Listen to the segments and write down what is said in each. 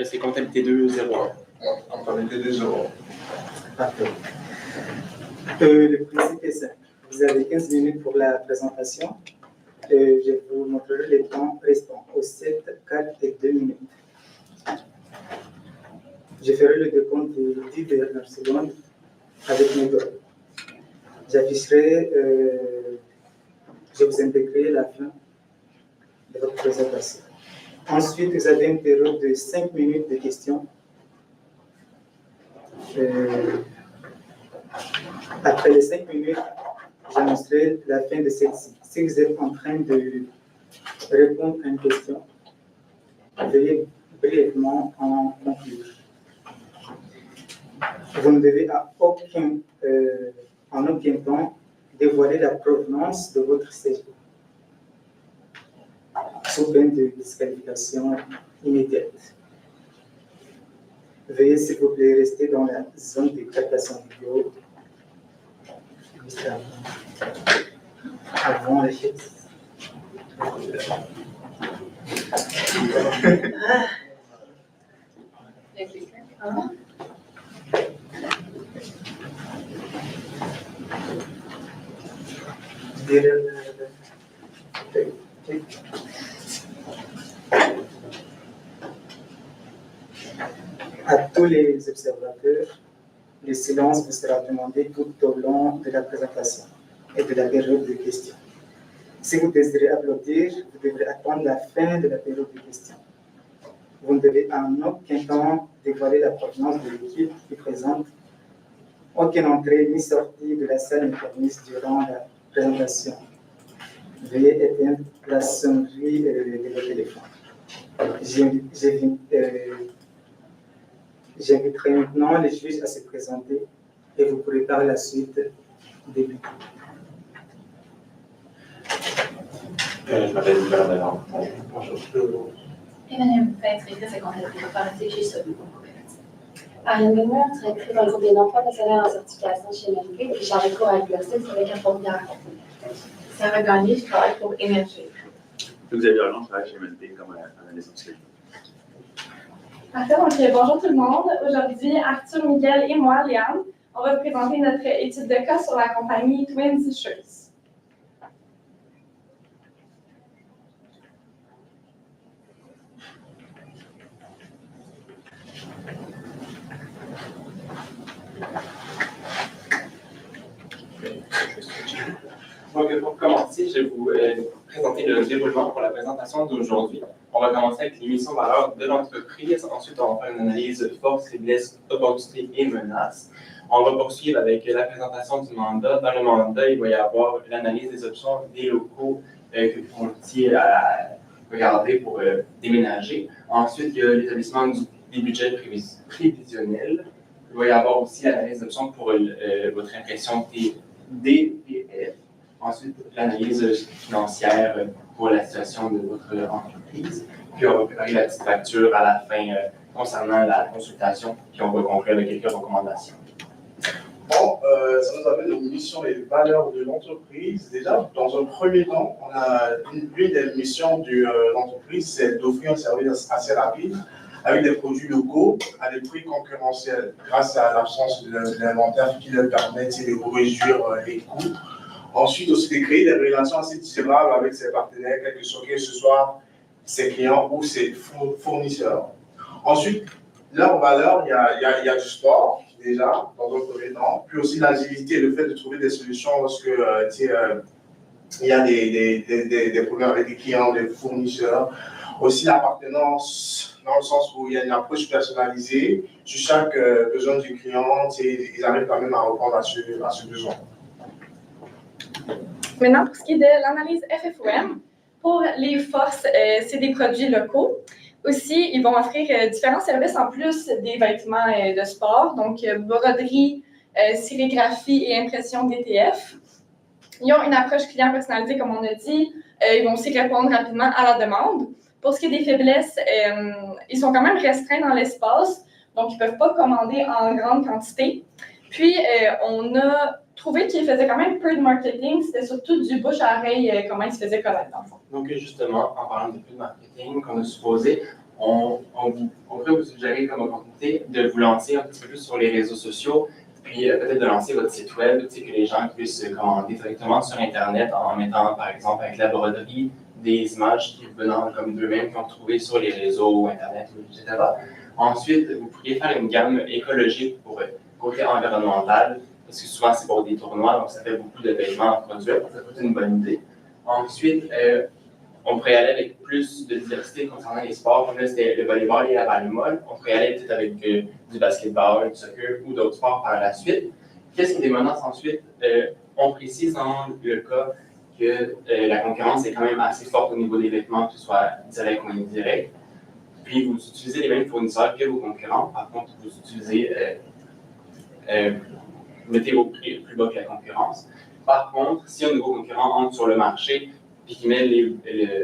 C'est comptabilité 201. Comptabilité 201. Parfait. Le principe est simple. Vous avez 15 minutes pour la présentation. Je vous montrerai les temps restants au 7, 4 et 2 minutes. Je ferai le décompte de 10 dernières secondes avec mes doigts. J'afficherai, je vous indiquerai la fin de votre présentation. Ensuite, vous avez une période de 5 minutes de questions. Après les 5 minutes, j'annoncerai la fin de celle-ci. Si vous êtes en train de répondre à une question, veuillez brièvement en conclure. Vous ne devez en aucun temps dévoiler la provenance de votre séjour, sous peine de disqualification immédiate. Veuillez, s'il vous plaît, rester dans la zone de captation vidéo. Avant les choses. À tous les observateurs, le silence vous sera demandé tout au long de la présentation et de la période de questions. Si vous désirez applaudir, vous devrez attendre la fin de la période de questions. Vous ne devez en aucun temps dévoiler la provenance de l'équipe qui présente. Aucune entrée ni sortie de la salle n'est permise durant la présentation. Veuillez éteindre la sonnerie de vos téléphones. J'inviterai maintenant les juges à se présenter et vous pourrez par la suite débuter. Je m'appelle Nicolas Bernard. Bonjour. Emmanuel Peintre, directrice de comptabilité corporative chez Sobi. Ariane Benoît, directrice dans le groupe des emplois nationaux en certification chez MNP, et Charles Cour avec l'URSS avec un formulaire. Sarah Gagné, je travaille pour Énergie. Xavier Arland, je travaille chez MNP comme analyste en sécurité. Parfait, donc bonjour tout le monde. Aujourd'hui, Arthur, Miguel et moi, Léane, on va vous présenter notre étude de cas sur la compagnie Twins Shoes. Donc, pour commencer, je vais vous présenter le déroulement pour la présentation d'aujourd'hui. On va commencer avec l'émission valeur de l'entreprise. Ensuite, on va faire une analyse force, faiblesse, opportunités et menaces. On va poursuivre avec la présentation du mandat. Dans le mandat, il va y avoir l'analyse des options des locaux qu'on tient à regarder pour déménager. Ensuite, il y a l'établissement des budgets prévisionnels. Il va y avoir aussi l'analyse d'options pour votre impression DPF. Ensuite, l'analyse financière pour la situation de votre entreprise. Puis, on va préparer la petite facture à la fin concernant la consultation. Puis, on va conclure avec quelques recommandations. Bon, ça nous amène aux missions et valeurs de l'entreprise. Déjà, dans un premier temps, on a l'une des missions de l'entreprise, c'est d'offrir un service assez rapide avec des produits locaux à des prix concurrentiels grâce à l'absence de l'inventaire qui leur permet de réduire les coûts. Ensuite, aussi de créer des relations assez durables avec ses partenaires, quel que ce soit ses clients ou ses fournisseurs. Ensuite, leur valeur, il y a du sport, déjà, dans un premier temps, puis aussi l'agilité, le fait de trouver des solutions lorsque il y a des problèmes avec des clients, des fournisseurs. Aussi l'appartenance, dans le sens où il y a une approche personnalisée sur chaque besoin du client, ils arrivent quand même à répondre à ce besoin. Maintenant, pour ce qui est de l'analyse FFOM, pour les forces, c'est des produits locaux. Aussi, ils vont offrir différents services en plus des vêtements de sport, donc broderie, sérigraphie et impression DTF. Ils ont une approche client personnalisée, comme on a dit. Ils vont aussi répondre rapidement à la demande. Pour ce qui est des faiblesses, ils sont quand même restreints dans l'espace, donc ils ne peuvent pas commander en grande quantité. Puis, on a trouvé qu'ils faisaient quand même peu de marketing, c'était surtout du bouche à oreille, comment ils se faisaient connaître dans le fond. Donc, justement, en parlant de peu de marketing qu'on a supposé, on pourrait vous suggérer comme opportunité de vous lancer un petit peu plus sur les réseaux sociaux, puis peut-être de lancer votre site web, que les gens puissent commander directement sur Internet en mettant, par exemple, avec la broderie, des images qui venant comme d'eux-mêmes qu'ils ont trouvées sur les réseaux, Internet, etc. Ensuite, vous pourriez faire une gamme écologique pour côté environnemental, parce que souvent c'est pour des tournois, donc ça fait beaucoup de vêtements à produire, ça peut être une bonne idée. Ensuite, on pourrait aller avec plus de diversité concernant les sports. Comme là, c'était le volleyball et la balle molle. On pourrait aller peut-être avec du basketball, du soccer ou d'autres sports par la suite. Qu'est-ce qui est des menaces ensuite? On précise dans le cas que la concurrence est quand même assez forte au niveau des vêtements, que ce soit direct ou indirect. Puis vous utilisez les mêmes fournisseurs que vos concurrents. Par contre, vous utilisez, mettez vos prix plus bas que la concurrence. Par contre, si un nouveau concurrent entre sur le marché et qui met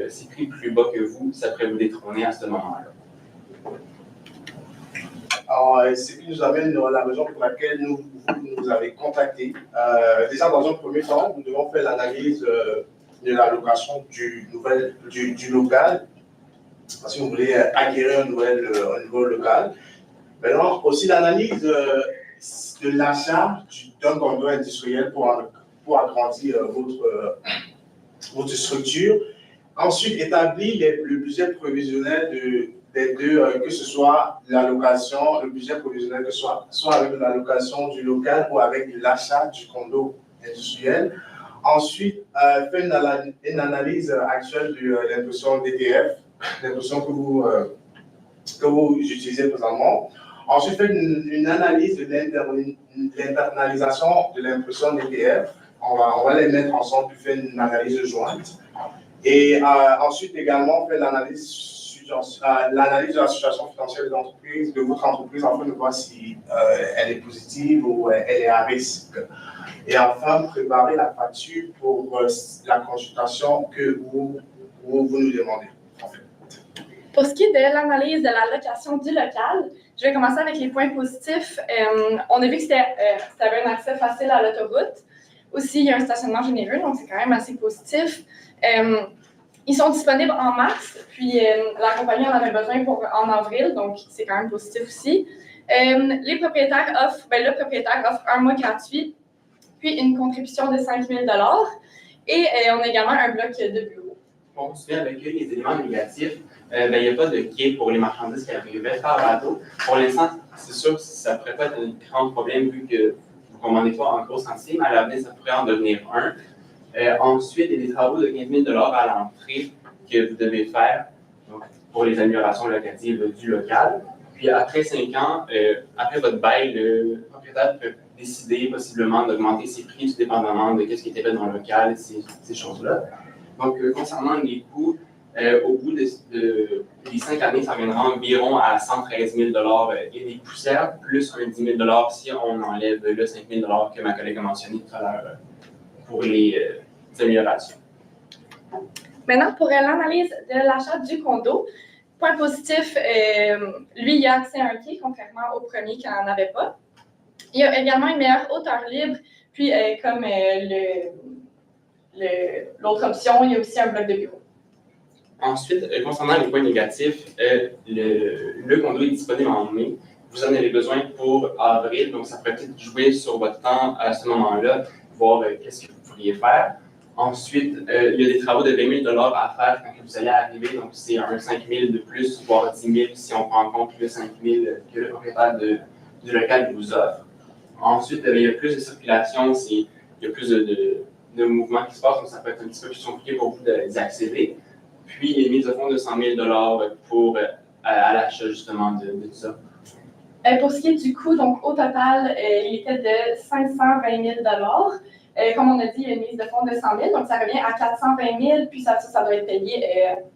ses prix plus bas que vous, ça pourrait vous détrôner à ce moment-là. Alors, ce qui nous amène dans la raison pour laquelle vous nous avez contacté. Déjà, dans un premier temps, nous devons faire l'analyse de la location du local, parce que vous voulez acquérir un nouveau local. Maintenant, aussi l'analyse de l'achat d'un condo industriel pour agrandir votre structure. Ensuite, établir le budget prévisionnel des deux, que ce soit la location, le budget prévisionnel, que ce soit avec la location du local ou avec l'achat du condo industriel. Ensuite, faire une analyse actuelle de l'impression DTF, l'impression que vous utilisez présentement. Ensuite, faire une analyse de l'internalisation de l'impression DTF. On va les mettre ensemble pour faire une analyse jointe. Et ensuite, également, faire l'analyse de la situation financière de l'entreprise, de votre entreprise, afin de voir si elle est positive ou elle est à risque. Et enfin, préparer la facture pour la consultation que vous nous demandez. En fait. Pour ce qui est de l'analyse de la location du local, je vais commencer avec les points positifs. On a vu que ça avait un accès facile à l'autoroute. Aussi, il y a un stationnement généreux, donc c'est quand même assez positif. Ils sont disponibles en mars, puis la compagnie en avait besoin en avril, donc c'est quand même positif aussi. Le propriétaire offre un mois gratuit, puis une contribution de 5 000 $. Et on a également un bloc de bureau. On continue avec les éléments négatifs. Il n'y a pas de quai pour les marchandises qui arrivaient par bateau. Pour l'instant, c'est sûr que ça ne pourrait pas être un grand problème vu que vous ne commandez pas en gros sentier, mais à l'avenir, ça pourrait en devenir un. Ensuite, il y a des travaux de 15 000 $ à l'entrée que vous devez faire donc, pour les améliorations locatives du local. Puis après 5 ans, après votre bail, le propriétaire peut décider possiblement d'augmenter ses prix tout dépendamment de ce qui était fait dans le local, ces choses-là. Donc, concernant les coûts, au bout des 5 années, ça reviendra environ à 113 000 $ et des poussières, plus un 10 000 $ si on enlève le 5 000 $ que ma collègue a mentionné tout à l'heure pour les améliorations. Maintenant, pour l'analyse de l'achat du condo, point positif, lui, il a accès à un quai, contrairement au premier qui n'en avait pas. Il y a également une meilleure hauteur libre, puis comme l'autre option, il y a aussi un bloc de bureau. Ensuite, concernant les points négatifs, le condo est disponible en mai. Vous en avez besoin pour avril, donc ça pourrait peut-être jouer sur votre temps à ce moment-là, voir qu'est-ce que vous pourriez faire. Ensuite, il y a des travaux de 20 000 $ à faire quand vous allez arriver, donc c'est un 5 000 de plus, voire 10 000 si on prend en compte le 5 000 que le propriétaire du local vous offre. Ensuite, il y a plus de circulation, il y a plus de mouvements qui se passent, donc ça peut être un petit peu plus compliqué pour vous d'y accéder. Puis, il y a une mise de fonds de 100 000 $ pour à l'achat justement de tout ça. Pour ce qui est du coût, donc au total, il était de 520 000 $. Comme on a dit, il y a une mise de fonds de 100 000, donc ça revient à 420 000, puis ça doit être payé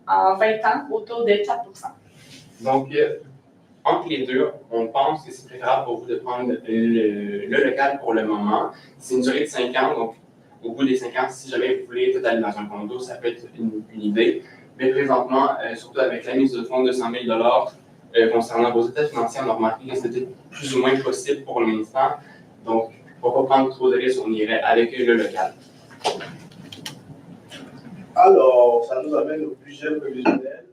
en 20 ans autour de 4 %. Donc, entre les deux, on pense que c'est préférable pour vous de prendre le local pour le moment. C'est une durée de 5 ans, donc au bout des 5 ans, si jamais vous voulez tout aller dans un condo, ça peut être une idée. Mais présentement, surtout avec la mise de fonds de 100 000 $ concernant vos états financiers, on a remarqué que c'était plus ou moins possible pour l'instant. Donc, pour ne pas prendre trop de risques, on irait avec le local. Alors, ça nous amène au budget prévisionnel.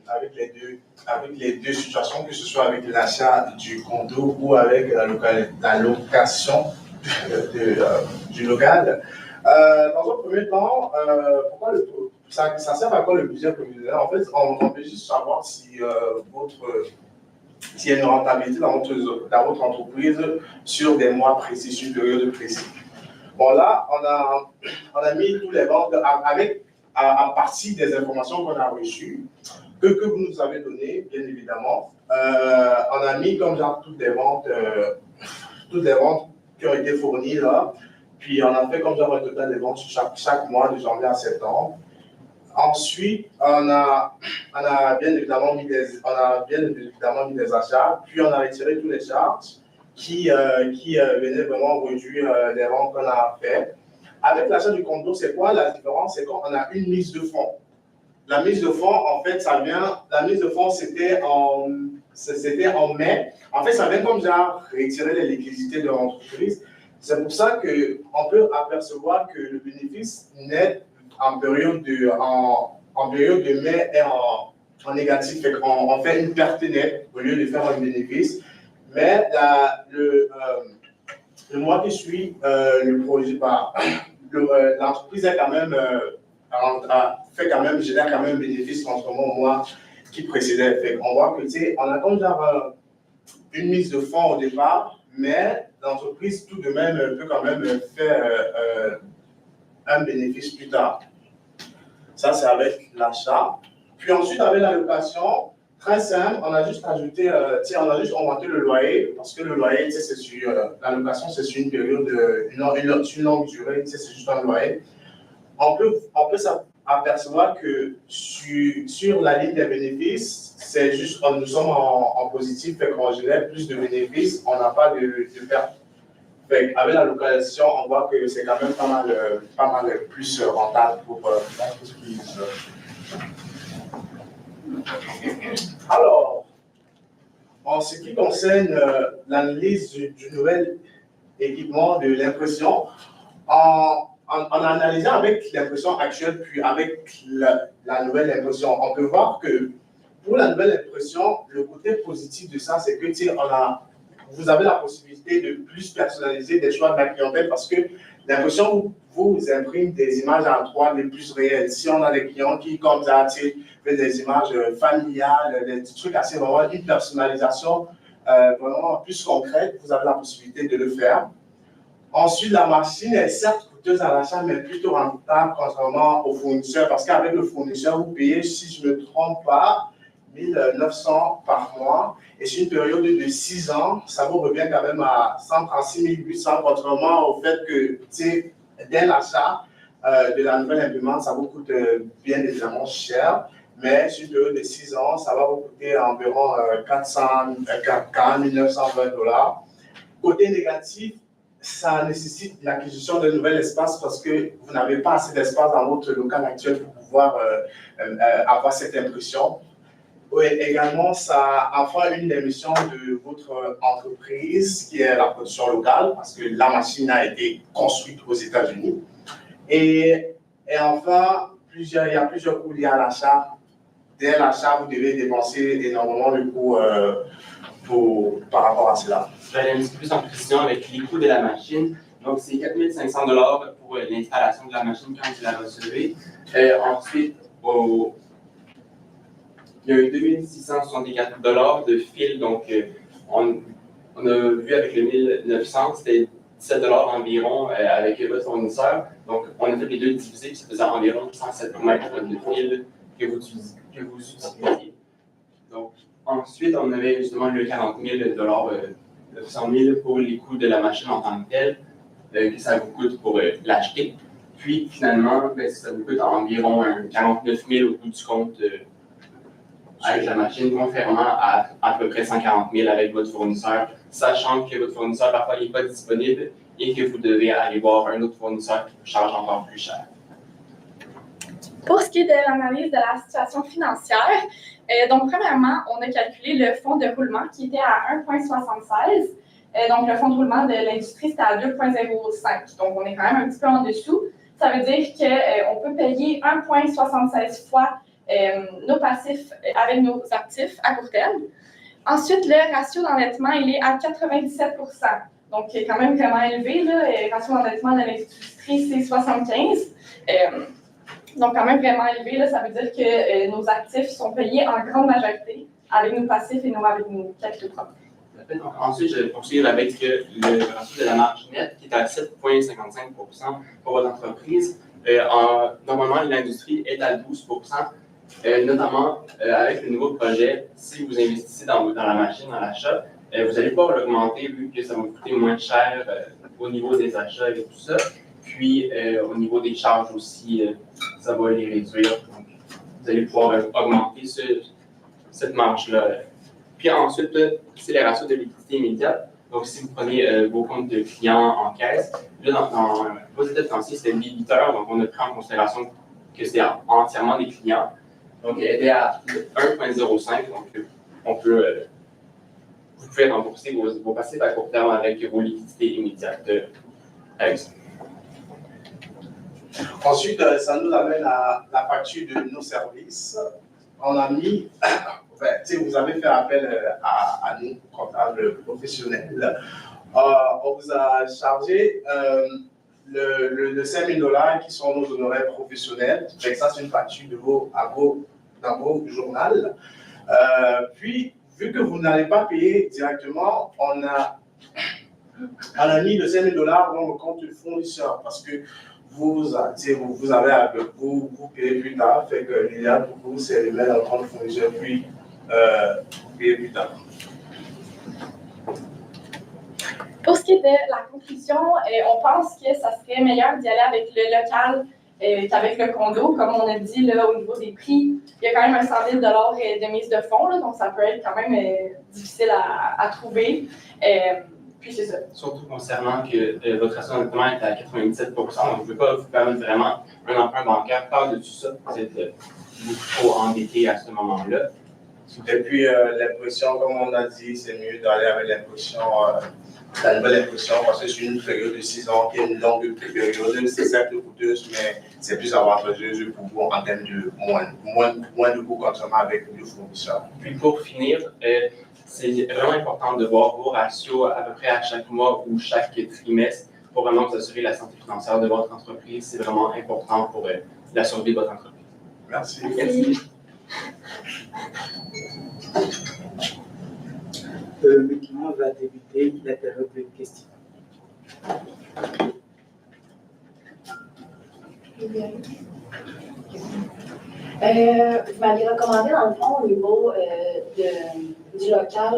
avec les deux situations, que ce soit avec l'achat du condo ou avec la location du local. Dans un premier temps, ça sert à quoi le budget prévisionnel? En fait, on veut juste savoir si s'il y a une rentabilité dans votre entreprise sur des mois précis, sur une période précise. Bon, là, on a mis tous les ventes à partir des informations qu'on a reçues, que vous nous avez données, bien évidemment. On a mis comme genre toutes les ventes qui ont été fournies là. Puis on a fait comme genre un total des ventes chaque mois, de janvier à septembre. Ensuite, on a bien évidemment mis des achats, puis on a retiré tous les charges qui venaient vraiment réduire les ventes qu'on a fait. Avec l'achat du condo, c'est quoi la différence? C'est qu'on a une mise de fonds. La mise de fonds, en fait, la mise de fonds, c'était en mai. En fait, ça vient comme genre retirer les liquidités de l'entreprise. C'est pour ça qu'on peut apercevoir que le bénéfice net en période de mai est en négatif. On fait une perte nette au lieu de faire un bénéfice. Mais le mois qui suit, l'entreprise est quand même, génère quand même un bénéfice contrairement au mois qui précédait. On voit que, on a comme genre une mise de fonds au départ, mais l'entreprise tout de même peut quand même faire un bénéfice plus tard. Ça, c'est avec l'achat. Puis ensuite, avec la location, très simple, on a juste ajouté, on a juste augmenté le loyer, parce que le loyer, c'est sur, la location, c'est sur une période, une longue durée, c'est juste un loyer. On peut s'apercevoir que sur la ligne des bénéfices, c'est juste, nous sommes en positif, fait qu'on génère plus de bénéfices, on n'a pas de perte. Avec la location, on voit que c'est quand même pas mal plus rentable pour l'entreprise. Alors, en ce qui concerne l'analyse du nouvel équipement de l'impression, en analysant avec l'impression actuelle puis avec la nouvelle impression, on peut voir que pour la nouvelle impression, le côté positif de ça, c'est que vous avez la possibilité de plus personnaliser des choix de la clientèle parce que l'impression vous imprime des images en 3D les plus réelles. Si on a des clients qui, comme ça, fait des images familiales, des trucs assez vraiment, une personnalisation vraiment plus concrète, vous avez la possibilité de le faire. Ensuite, la machine est certes coûteuse à l'achat, mais plutôt rentable contrairement au fournisseur parce qu'avec le fournisseur, vous payez, si je ne me trompe pas, 1 900 par mois. Et sur une période de 6 ans, ça vous revient quand même à 136 800, contrairement au fait que, dès l'achat de la nouvelle imprimante, ça vous coûte bien évidemment cher. Mais sur une période de 6 ans, ça va vous coûter environ 40 920 $. Côté négatif, ça nécessite l'acquisition de nouvel espace parce que vous n'avez pas assez d'espace dans votre local actuel pour pouvoir avoir cette impression. Oui, également, ça enfreint une des missions de votre entreprise, qui est la production locale, parce que la machine a été construite aux États-Unis. Et enfin, il y a plusieurs coûts liés à l'achat. Dès l'achat, vous devez dépenser énormément de coûts par rapport à cela. Je vais aller un petit peu plus en précision avec les coûts de la machine. Donc, c'est 4 500 $ pour l'installation de la machine quand vous la recevez. Ensuite, il y a eu 2 664 $ de fil. Donc, on a vu avec le 1900, c'était 17 $ environ avec votre fournisseur. Donc, on a fait les deux divisés, puis ça faisait environ 107 mètres de fil que vous utilisiez. Donc, ensuite, on avait justement le 40 000 $, 900 000 pour les coûts de la machine en tant que telle, que ça vous coûte pour l'acheter. Puis, finalement, ça vous coûte environ 49 000 au bout du compte avec la machine, contrairement à peu près 140 000 avec votre fournisseur, sachant que votre fournisseur, parfois, n'est pas disponible et que vous devez aller voir un autre fournisseur qui vous charge encore plus cher. Pour ce qui est de l'analyse de la situation financière, donc premièrement, on a calculé le fonds de roulement qui était à 1,76. Donc, le fonds de roulement de l'industrie, c'était à 2,05. Donc, on est quand même un petit peu en dessous. Ça veut dire qu'on peut payer 1,76 fois nos passifs avec nos actifs à court terme. Ensuite, le ratio d'endettement, il est à 97 %. Donc, il est quand même vraiment élevé. Le ratio d'endettement de l'industrie, c'est 75 donc, quand même vraiment élevé. Là, ça veut dire que nos actifs sont payés en grande majorité avec nos passifs et non avec nos capitaux propres. Donc, ensuite, je vais poursuivre avec le ratio de la marge nette qui est à 7,55 % pour votre entreprise. Normalement, l'industrie est à 12 %, notamment avec le nouveau projet. Si vous investissez dans la machine, dans l'achat, vous n'allez pas l'augmenter vu que ça va vous coûter moins cher au niveau des achats et tout ça. Puis, au niveau des charges aussi, ça va les réduire. Donc, vous allez pouvoir augmenter cette marge-là. Puis ensuite, c'est les ratios de liquidité immédiate. Donc, si vous prenez vos comptes de clients en caisse, là, dans vos états financiers, c'est débiteur. Donc, on a pris en considération que c'est entièrement des clients. Donc, elle est à 1,05. Donc, vous pouvez rembourser vos passifs à court terme avec vos liquidités immédiates avec ça. Ensuite, ça nous amène à la facture de nos services. On a mis, vous avez fait appel à nous, comptables professionnels. On vous a chargé le 5 000 $ qui sont nos honoraires professionnels. Ça, c'est une facture dans vos journaux. Puis, vu que vous n'allez pas payer directement, on a mis le 5 000 $ dans le compte du fournisseur parce que vous avez à vous payer plus tard, fait que l'idéal pour vous, c'est de mettre dans le compte fournisseur puis payer plus tard. Pour ce qui est de la conclusion, on pense que ça serait meilleur d'y aller avec le local qu'avec le condo. Comme on a dit, là, au niveau des prix, il y a quand même un 100 000 $ de mise de fonds, là, donc ça peut être quand même difficile à trouver. Puis c'est ça. Surtout concernant que votre ratio d'endettement est à 97 %, donc vous ne pouvez pas vous permettre vraiment un emprunt bancaire par-dessus ça. Vous êtes beaucoup trop endetté à ce moment-là. Et puis, l'impression, comme on a dit, c'est mieux d'aller avec l'impression, la nouvelle impression, parce que c'est une période de 6 ans qui est une longue période. C'est certes coûteuse, mais c'est plus avantageux pour vous en termes de moins de coûts consommables avec le fournisseur. Puis pour finir, c'est vraiment important de voir vos ratios à peu près à chaque mois ou chaque trimestre pour vraiment vous assurer la santé financière de votre entreprise. C'est vraiment important pour la survie de votre entreprise. Merci. Merci. Maintenant, on va débuter la période de questions. Vous m'avez recommandé, dans le fond, au niveau du local,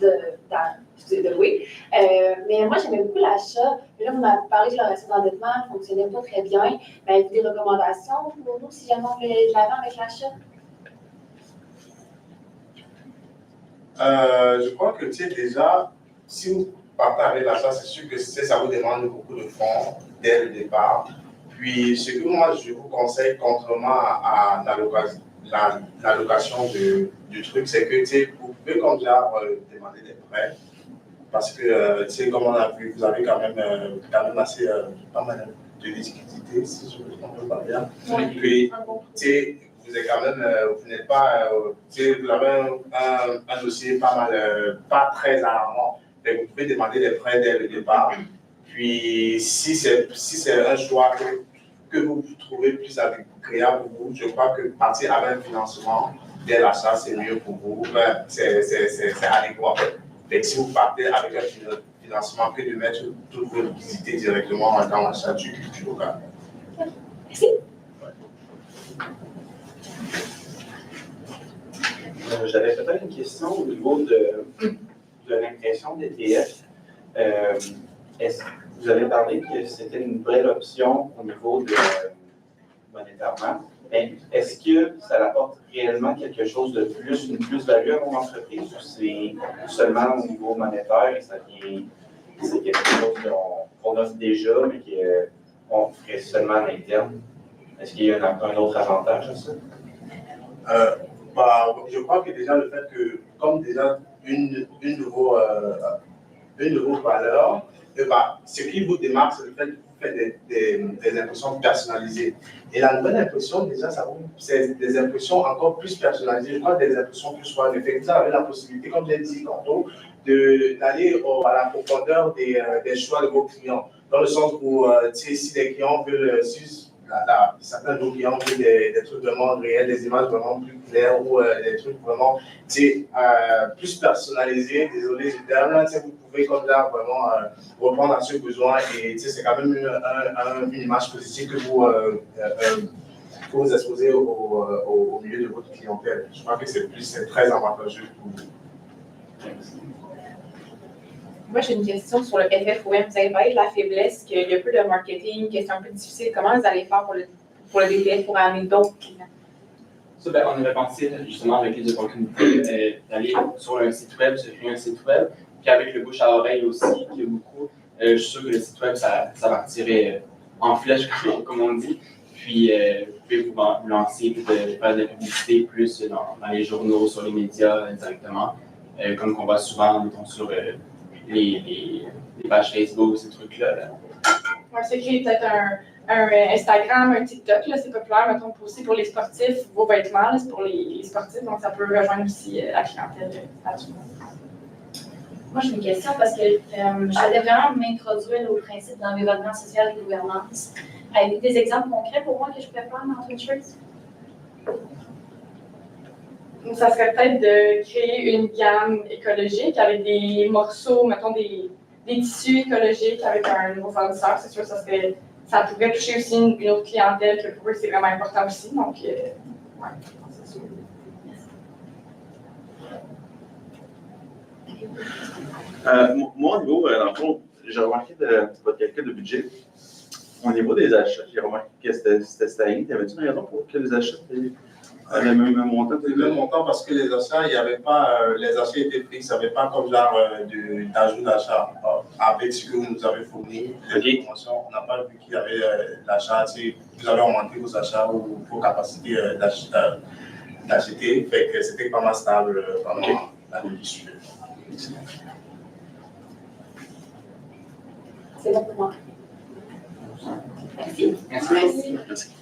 de louer. Mais moi, j'aimais beaucoup l'achat. Là, vous m'avez parlé que le ratio d'endettement ne fonctionnait pas très bien. Mais avez-vous des recommandations pour nous si jamais on voulait aller de l'avant avec l'achat? Je crois que déjà, si vous partez avec l'achat, c'est sûr que ça vous demande beaucoup de fonds dès le départ. Puis, ce que moi, je vous conseille, contrairement à l'allocation du truc, c'est que vous pouvez comme déjà demander des prêts. Parce que, comme on a vu, vous avez quand même assez pas mal de liquidité, si je ne me trompe pas bien. Oui. Puis, vous êtes quand même, vous n'êtes pas, vous avez un dossier pas très alarmant. Donc, vous pouvez demander des prêts dès le départ. Puis, si c'est un choix que vous trouvez plus agréable pour vous, je crois que partir avec un financement dès l'achat, c'est mieux pour vous. C'est adéquat. Donc, si vous partez avec un financement, que de mettre toutes vos liquidités directement dans l'achat du local. Merci. J'avais peut-être une question au niveau de l'impression d'ETF. Vous avez parlé que c'était une belle option au niveau de monétairement. Mais est-ce que ça apporte réellement quelque chose de plus, une plus-value à mon entreprise, ou c'est seulement au niveau monétaire et c'est quelque chose qu'on offre déjà, mais qu'on ferait seulement à l'interne? Est-ce qu'il y a un autre avantage à ça? Je crois que déjà le fait que, comme déjà une nouvelle valeur, ce qui vous démarque, c'est le fait fait des impressions personnalisées. Et la nouvelle impression, déjà, c'est des impressions encore plus personnalisées. Je crois des impressions plus fun. Effectivement, vous avez la possibilité, comme j'ai dit tantôt, d'aller à la profondeur des choix de vos clients. Dans le sens où, si les clients veulent, certains de nos clients veulent des trucs vraiment réels, des images vraiment plus claires ou des trucs vraiment plus personnalisés. Désolé, vous pouvez comme ça vraiment répondre à ce besoin et c'est quand même une image positive que vous exposez au milieu de votre clientèle. Je crois que c'est très avantageux pour vous. Moi, j'ai une question sur le FFOM. Vous avez parlé de la faiblesse, qu'il y a peu de marketing, que c'est un peu difficile. Comment vous allez faire pour le DPF pour amener d'autres clients? Ça, ben, on avait pensé justement avec les opportunités d'aller sur un site web, se créer un site web, puis avec le bouche à oreille aussi, qu'il y a beaucoup. Je suis sûr que le site web, ça partirait en flèche, comme on dit. Puis, vous pouvez vous lancer, puis faire de la publicité plus dans les journaux, sur les médias directement, comme qu'on voit souvent, mettons, sur les pages Facebook, ces trucs-là. Ouais, c'est créer peut-être un Instagram, un TikTok, là, c'est populaire, mettons, aussi pour les sportifs, vos vêtements, là, c'est pour les sportifs, donc ça peut rejoindre aussi la clientèle actuellement. Moi, j'ai une question parce que j'allais vraiment m'introduire au principe d'environnement social et de gouvernance. Avec des exemples concrets pour moi que je pourrais faire dans Twitchers? Donc, ça serait peut-être de créer une gamme écologique avec des morceaux, mettons, des tissus écologiques avec un nouveau fournisseur. C'est sûr, ça pourrait toucher aussi une autre clientèle que pour eux, c'est vraiment important aussi. Donc, ouais, c'est sûr. Moi, au niveau, dans le fond, j'ai remarqué de votre calcul de budget. Au niveau des achats, j'ai remarqué que c'était stagne. Y avait-tu une raison pour que les achats avaient le même montant? Le même montant parce que les achats, il n'y avait pas, les achats étaient fixes, il n'y avait pas comme genre d'ajout d'achat avec ce que vous nous avez fourni. Les promotions, on n'a pas vu qu'il y avait l'achat, vous avez augmenté vos achats ou vos capacités d'acheter, fait que c'était pas mal stable pendant l'année qui suivait. C'est bon pour moi. Merci. Merci.